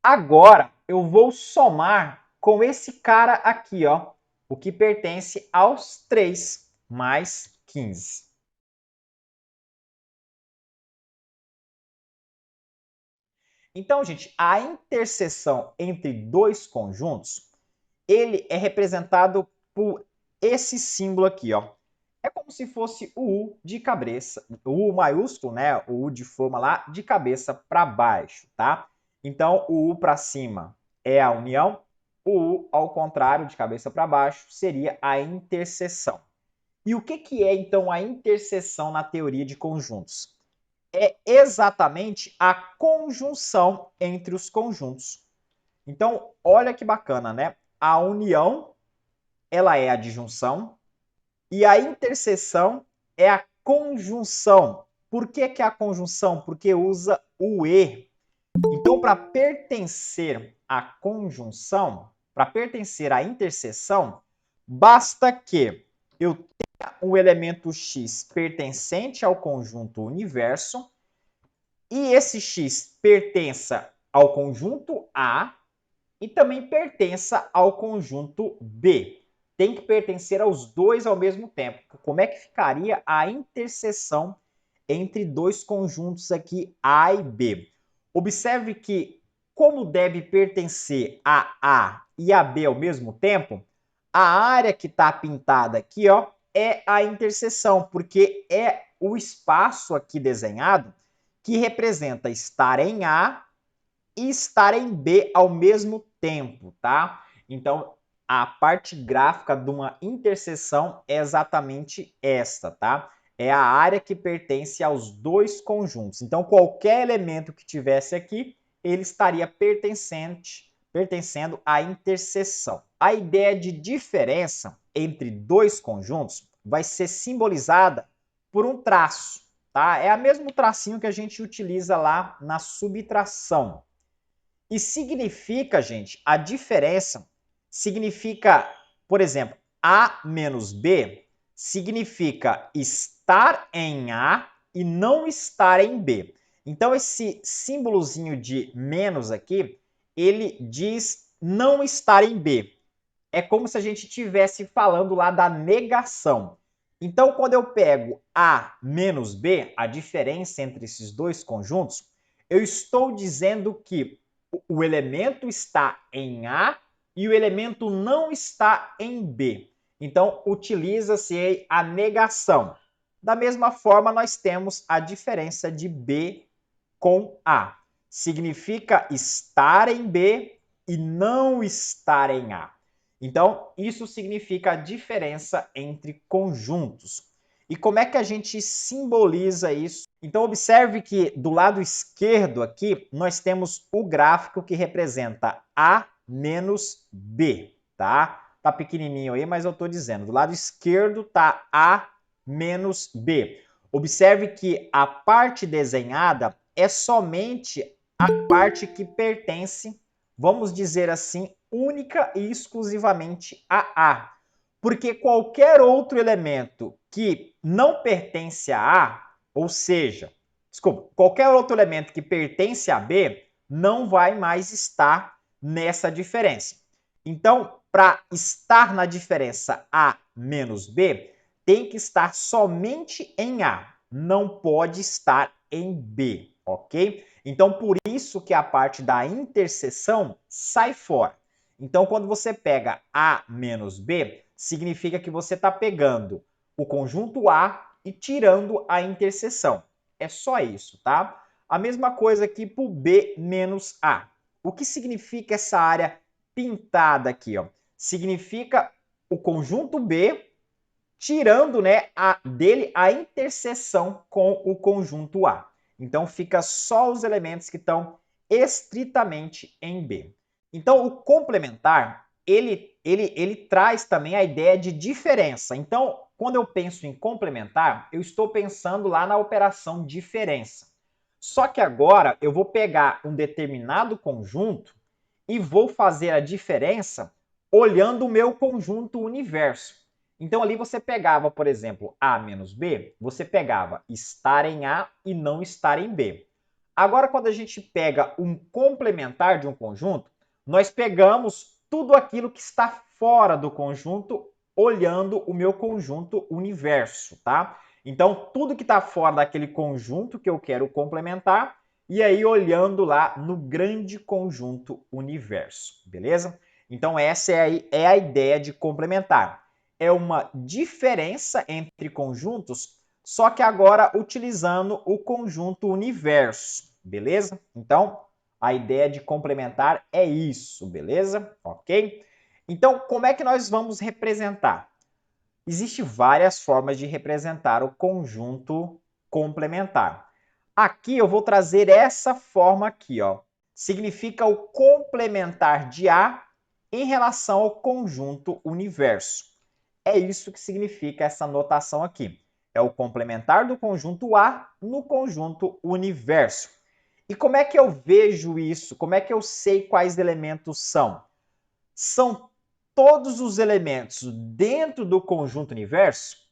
Agora, eu vou somar com esse cara aqui, ó, o que pertence aos 3 mais 15. Então, gente, a interseção entre dois conjuntos, ele é representado por esse símbolo aqui, ó. É como se fosse o U de cabeça, o U maiúsculo, né? O U de forma lá de cabeça para baixo, tá? Então, o U para cima é a união, o U ao contrário, de cabeça para baixo, seria a interseção. E o que é então a interseção na teoria de conjuntos? É exatamente a conjunção entre os conjuntos. Então, olha que bacana, né? A união, ela é a disjunção, e a interseção é a conjunção. Por que é a conjunção? Porque usa o E. Então, para pertencer à conjunção, para pertencer à interseção, basta que eu tenha um elemento X pertencente ao conjunto universo e esse X pertença ao conjunto A e também pertença ao conjunto B. Tem que pertencer aos dois ao mesmo tempo. Como é que ficaria a interseção entre dois conjuntos aqui, A e B? Observe que, como deve pertencer a A e a B ao mesmo tempo, a área que está pintada aqui, ó, é a interseção, porque é o espaço aqui desenhado que representa estar em A e estar em B ao mesmo tempo, tá? Então, a parte gráfica de uma interseção é exatamente esta, tá? É a área que pertence aos dois conjuntos. Então, qualquer elemento que tivesse aqui, ele estaria pertencendo à interseção. A ideia de diferença entre dois conjuntos vai ser simbolizada por um traço, tá? É o mesmo tracinho que a gente utiliza lá na subtração. E significa, gente, a diferença significa, por exemplo, A menos B significa estar em A e não estar em B. Então, esse símbolozinho de menos aqui, ele diz não estar em B. É como se a gente estivesse falando lá da negação. Então, quando eu pego A menos B, a diferença entre esses dois conjuntos, eu estou dizendo que o elemento está em A e o elemento não está em B. Então, utiliza-se a negação. Da mesma forma, nós temos a diferença de B com A. Significa estar em B e não estar em A. Então, isso significa a diferença entre conjuntos. E como é que a gente simboliza isso? Então, observe que do lado esquerdo aqui, nós temos o gráfico que representa A menos B, tá? Tá pequenininho aí, mas eu estou dizendo. Do lado esquerdo tá A menos B. Observe que a parte desenhada é somente a parte que pertence, vamos dizer assim, única e exclusivamente a A. Porque qualquer outro elemento que não pertence a A, ou seja, desculpa, qualquer outro elemento que pertence a B, não vai mais estar nessa diferença. Então, para estar na diferença A menos B, tem que estar somente em A, não pode estar em B, ok? Então, por isso que a parte da interseção sai fora. Então, quando você pega A menos B, significa que você está pegando o conjunto A e tirando a interseção. É só isso, tá? A mesma coisa aqui para o B menos A. O que significa essa área pintada aqui, ó? Significa o conjunto B tirando, né, dele a interseção com o conjunto A. Então fica só os elementos que estão estritamente em B. Então o complementar, ele traz também a ideia de diferença. Então, quando eu penso em complementar, eu estou pensando lá na operação diferença. Só que agora eu vou pegar um determinado conjunto e vou fazer a diferença olhando o meu conjunto universo. Então ali você pegava, por exemplo, A menos B, você pegava estar em A e não estar em B. Agora, quando a gente pega um complementar de um conjunto, nós pegamos tudo aquilo que está fora do conjunto, olhando o meu conjunto universo, tá? Então, tudo que está fora daquele conjunto que eu quero complementar, e aí olhando lá no grande conjunto universo, beleza? Então, essa é a ideia de complementar. É uma diferença entre conjuntos, só que agora utilizando o conjunto universo, beleza? Então, a ideia de complementar é isso, beleza? Ok? Então, como é que nós vamos representar? Existem várias formas de representar o conjunto complementar. Aqui eu vou trazer essa forma aqui, ó. Significa o complementar de A em relação ao conjunto universo. É isso que significa essa notação aqui. É o complementar do conjunto A no conjunto universo. E como é que eu vejo isso? Como é que eu sei quais elementos são? São todos os elementos dentro do conjunto universo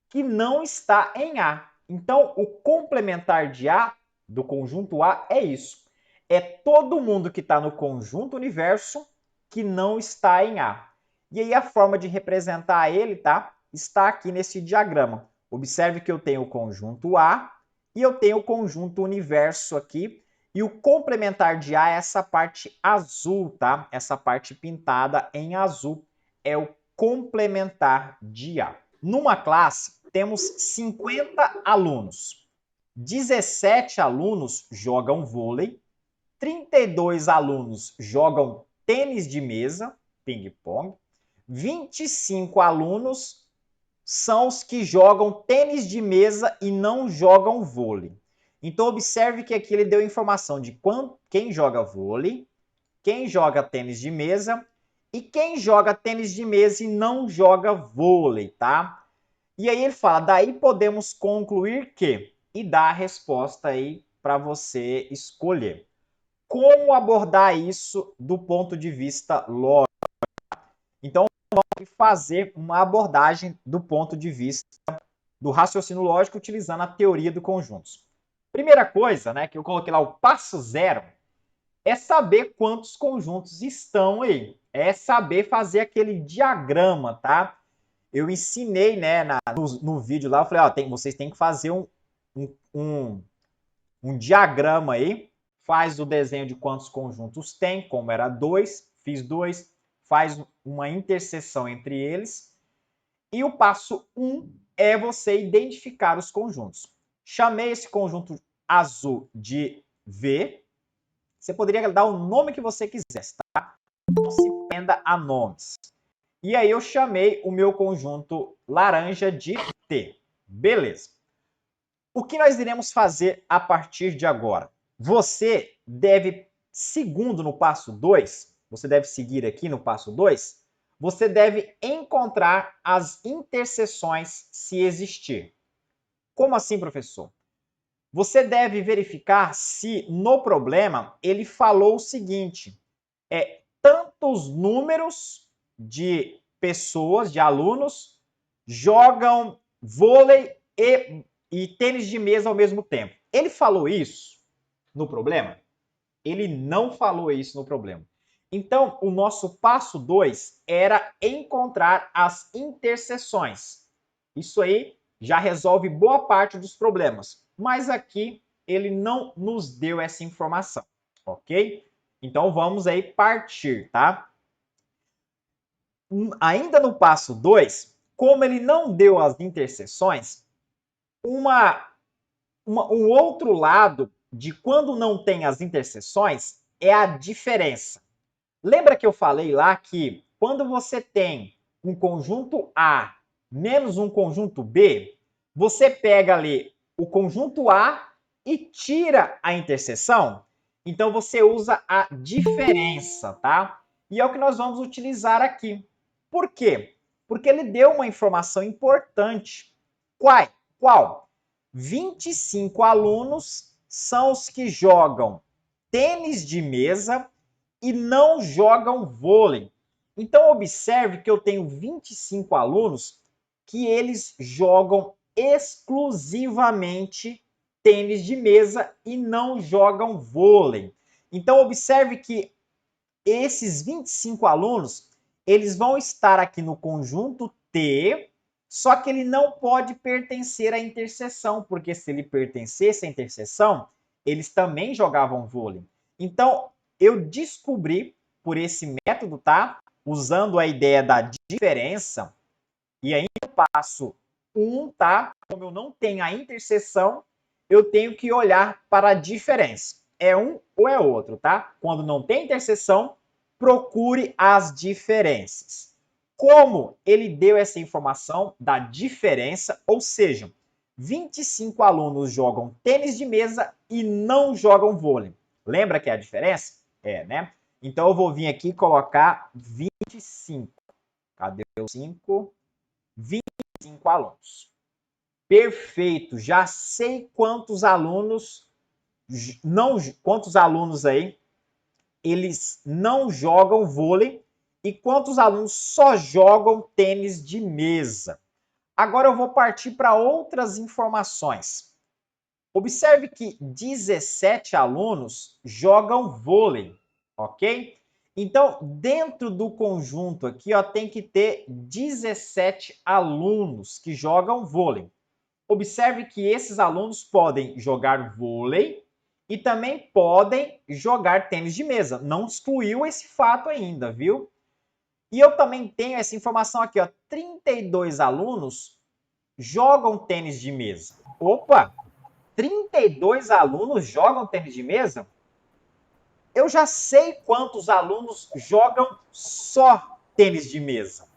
que não está em A. Então, o complementar de A, do conjunto A, é isso. É todo mundo que está no conjunto universo que não está em A. E aí a forma de representar ele, tá? Está aqui nesse diagrama. Observe que eu tenho o conjunto A e eu tenho o conjunto universo aqui. E o complementar de A é essa parte azul, tá? Essa parte pintada em azul é o complementar de A. Numa classe, temos 50 alunos. 17 alunos jogam vôlei, 32 alunos jogam tênis de mesa, ping-pong, 25 alunos são os que jogam tênis de mesa e não jogam vôlei. Então, observe que aqui ele deu informação de quem joga vôlei, quem joga tênis de mesa e quem joga tênis de mesa e não joga vôlei, tá? E aí ele fala, daí podemos concluir que, e dá a resposta aí para você escolher. Como abordar isso do ponto de vista lógico? Então, vamos fazer uma abordagem do ponto de vista do raciocínio lógico utilizando a teoria do conjuntos. Primeira coisa, né, que eu coloquei lá, o passo zero, é saber quantos conjuntos estão aí. É saber fazer aquele diagrama, tá? Eu ensinei, né, no vídeo lá, eu falei, ó, vocês têm que fazer um diagrama aí, faz o desenho de quantos conjuntos tem, como era 2, fiz 2, faz uma interseção entre eles. E o passo 1 é você identificar os conjuntos. Chamei esse conjunto azul de V. Você poderia dar o nome que você quisesse, tá? Não se prenda a nomes. E aí eu chamei o meu conjunto laranja de T. Beleza. O que nós iremos fazer a partir de agora? Você deve, segundo no passo 2, você deve seguir aqui no passo 2, você deve encontrar as interseções se existir. Como assim, professor? Você deve verificar se no problema ele falou o seguinte: tantos números de pessoas, de alunos, jogam vôlei e tênis de mesa ao mesmo tempo. Ele falou isso no problema? Ele não falou isso no problema. Então, o nosso passo 2 era encontrar as interseções. Isso aí já resolve boa parte dos problemas, mas aqui ele não nos deu essa informação, ok? Então, vamos aí partir, tá? Ainda no passo 2, como ele não deu as interseções, um outro lado de quando não tem as interseções é a diferença. Lembra que eu falei lá que quando você tem um conjunto A menos um conjunto B, você pega ali o conjunto A e tira a interseção? Então você usa a diferença, tá? E é o que nós vamos utilizar aqui. Por quê? Porque ele deu uma informação importante. Qual? 25 alunos são os que jogam tênis de mesa e não jogam vôlei. Então, observe que eu tenho 25 alunos que eles jogam exclusivamente tênis de mesa e não jogam vôlei. Então, observe que esses 25 alunos, eles vão estar aqui no conjunto T, só que ele não pode pertencer à interseção, porque se ele pertencesse à interseção, eles também jogavam vôlei. Então, eu descobri por esse método, tá? Usando a ideia da diferença, e ainda no passo 1, tá? Como eu não tenho a interseção, eu tenho que olhar para a diferença. É um ou é outro, tá? Quando não tem interseção, procure as diferenças. Como ele deu essa informação da diferença, ou seja, 25 alunos jogam tênis de mesa e não jogam vôlei. Lembra que é a diferença? É, né? Então eu vou vir aqui e colocar 25. Cadê o 5? 25 alunos. Perfeito, já sei quantos alunos aí eles não jogam vôlei e quantos alunos só jogam tênis de mesa. Agora eu vou partir para outras informações. Observe que 17 alunos jogam vôlei, ok? Então, dentro do conjunto aqui, ó, tem que ter 17 alunos que jogam vôlei. Observe que esses alunos podem jogar vôlei e também podem jogar tênis de mesa. Não excluiu esse fato ainda, viu? E eu também tenho essa informação aqui, ó. 32 alunos jogam tênis de mesa. Opa! 32 alunos jogam tênis de mesa? Eu já sei quantos alunos jogam só tênis de mesa.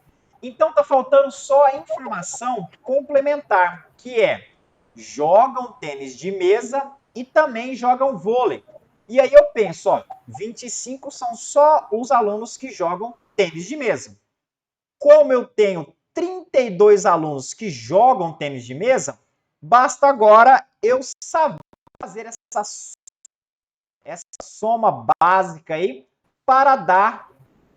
Então tá faltando só a informação complementar, que é jogam tênis de mesa e também jogam vôlei. E aí eu penso, ó, 25 são só os alunos que jogam tênis de mesa. Como eu tenho 32 alunos que jogam tênis de mesa, basta agora eu saber fazer essa soma básica aí para dar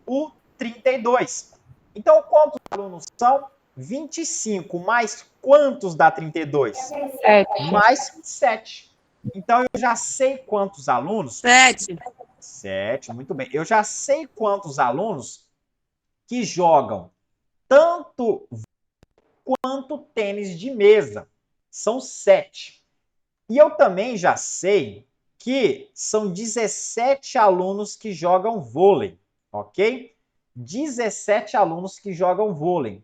o 32. Então, quantos alunos são? 25 mais quantos dá 32? 7. Mais 7. Então, eu já sei quantos alunos? 7. 7, muito bem. Eu já sei quantos alunos que jogam tanto quanto tênis de mesa. São 7. E eu também já sei que são 17 alunos que jogam vôlei, ok? 17 alunos que jogam vôlei.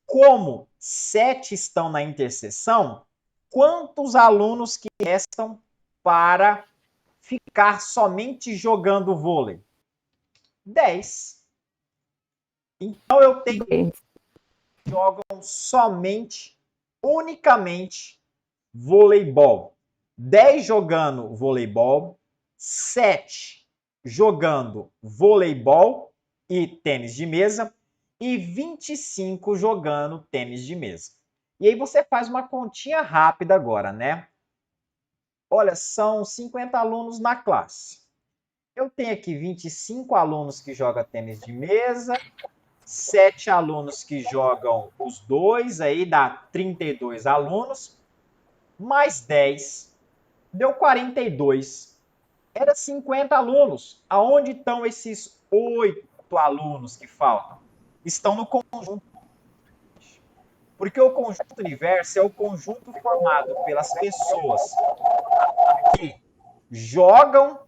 Como 7 estão na interseção, quantos alunos que restam para ficar somente jogando vôlei? 10. Então eu tenho que jogam somente, unicamente, voleibol. 10 jogando voleibol, 7 jogando voleibol e tênis de mesa e 25 jogando tênis de mesa. E aí você faz uma continha rápida agora, né? Olha, são 50 alunos na classe. Eu tenho aqui 25 alunos que jogam tênis de mesa, 7 alunos que jogam os dois, aí dá 32 alunos, mais 10, deu 42. Era 50 alunos. Aonde estão esses 8 alunos que faltam? Estão no conjunto. Porque o conjunto universo é o conjunto formado pelas pessoas que jogam,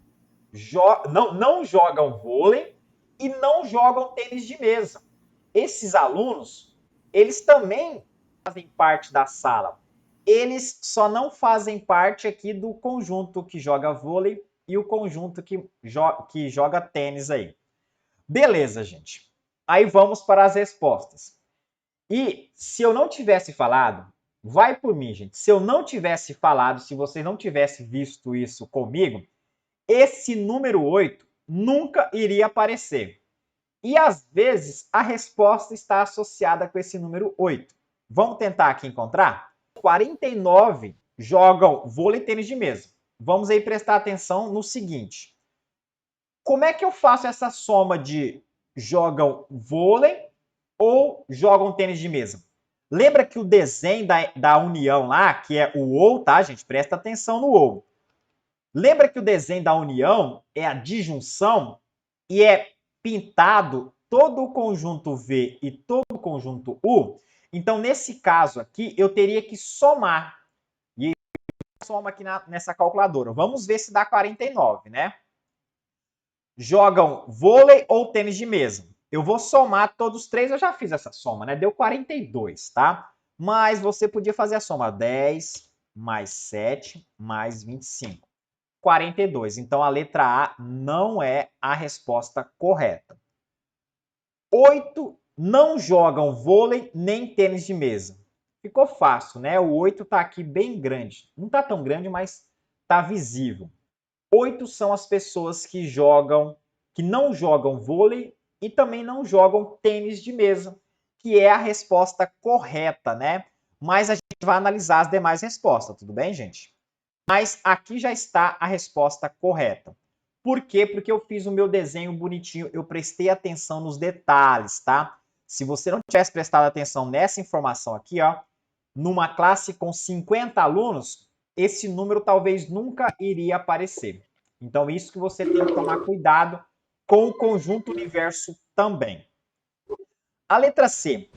não jogam vôlei e não jogam tênis de mesa. Esses alunos, eles também fazem parte da sala. Eles só não fazem parte aqui do conjunto que joga vôlei e o conjunto que joga tênis aí. Beleza, gente. Aí vamos para as respostas. E se eu não tivesse falado, vai por mim, gente. Se eu não tivesse falado, se você não tivesse visto isso comigo, esse número 8 nunca iria aparecer. E às vezes a resposta está associada com esse número 8. Vamos tentar aqui encontrar? 49 jogam vôlei e tênis de mesa. Vamos aí prestar atenção no seguinte. Como é que eu faço essa soma de jogam vôlei ou jogam tênis de mesa? Lembra que o desenho da união lá, que é o ou, tá, gente? Presta atenção no ou. Lembra que o desenho da união é a disjunção e é pintado todo o conjunto V e todo o conjunto U? Então, nesse caso aqui, eu teria que somar. E soma aqui nessa calculadora. Vamos ver se dá 49, né? Jogam vôlei ou tênis de mesa? Eu vou somar todos os três, eu já fiz essa soma, né? Deu 42, tá? Mas você podia fazer a soma 10 mais 7 mais 25. 42. Então, a letra A não é a resposta correta. 8 não jogam vôlei nem tênis de mesa. Ficou fácil, né? O 8 está aqui bem grande. Não está tão grande, mas está visível. 8 são as pessoas que não jogam vôlei e também não jogam tênis de mesa, que é a resposta correta, né? Mas a gente vai analisar as demais respostas, tudo bem, gente? Mas aqui já está a resposta correta. Por quê? Porque eu fiz o meu desenho bonitinho, eu prestei atenção nos detalhes, tá? Se você não tivesse prestado atenção nessa informação aqui, ó, numa classe com 50 alunos, esse número talvez nunca iria aparecer. Então, isso que você tem que tomar cuidado com o conjunto universo também. A letra C.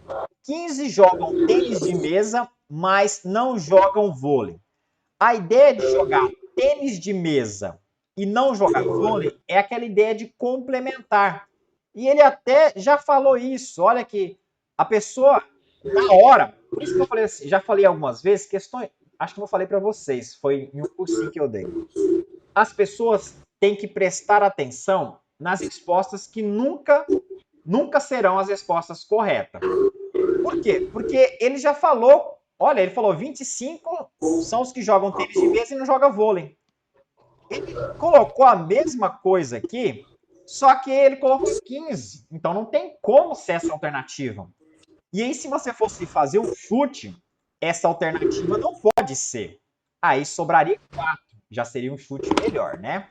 15 jogam tênis de mesa, mas não jogam vôlei. A ideia de jogar tênis de mesa e não jogar vôlei é aquela ideia de complementar. E ele até já falou isso. Olha que a pessoa, na hora, por isso que eu falei assim, já falei algumas vezes, questões, acho que eu falei para vocês, foi em um cursinho que eu dei. As pessoas têm que prestar atenção nas respostas que nunca serão as respostas corretas. Por quê? Porque ele já falou, olha, ele falou 25 são os que jogam tênis de mesa e não jogam vôlei. Ele colocou a mesma coisa aqui, só que ele colocou 15. Então não tem como ser essa alternativa. E aí, se você fosse fazer um chute, essa alternativa não pode ser. Aí sobraria 4. Já seria um chute melhor, né?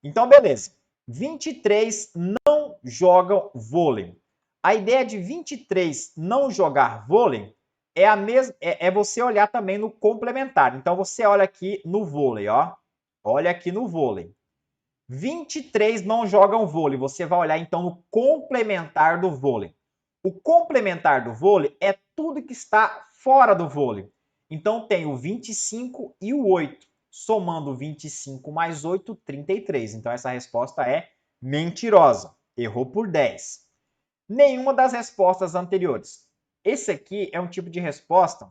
Então, beleza. 23 não jogam vôlei. A ideia de 23 não jogar vôlei é a mesma, é você olhar também no complementar. Então, você olha aqui no vôlei, ó. Olha aqui no vôlei. 23 não jogam vôlei. Você vai olhar, então, no complementar do vôlei. O complementar do vôlei é tudo que está fora do vôlei. Então, tem o 25 e o 8. Somando 25 mais 8, 33. Então, essa resposta é mentirosa. Errou por 10. Nenhuma das respostas anteriores. Esse aqui é um tipo de resposta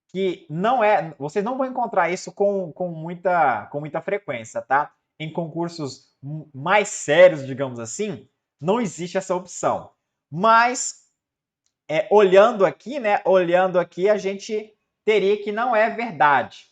que não é... Vocês não vão encontrar isso com muita frequência, tá? Em concursos mais sérios, digamos assim, não existe essa opção. Mas, olhando aqui, né? Olhando aqui, a gente teria que não é verdade.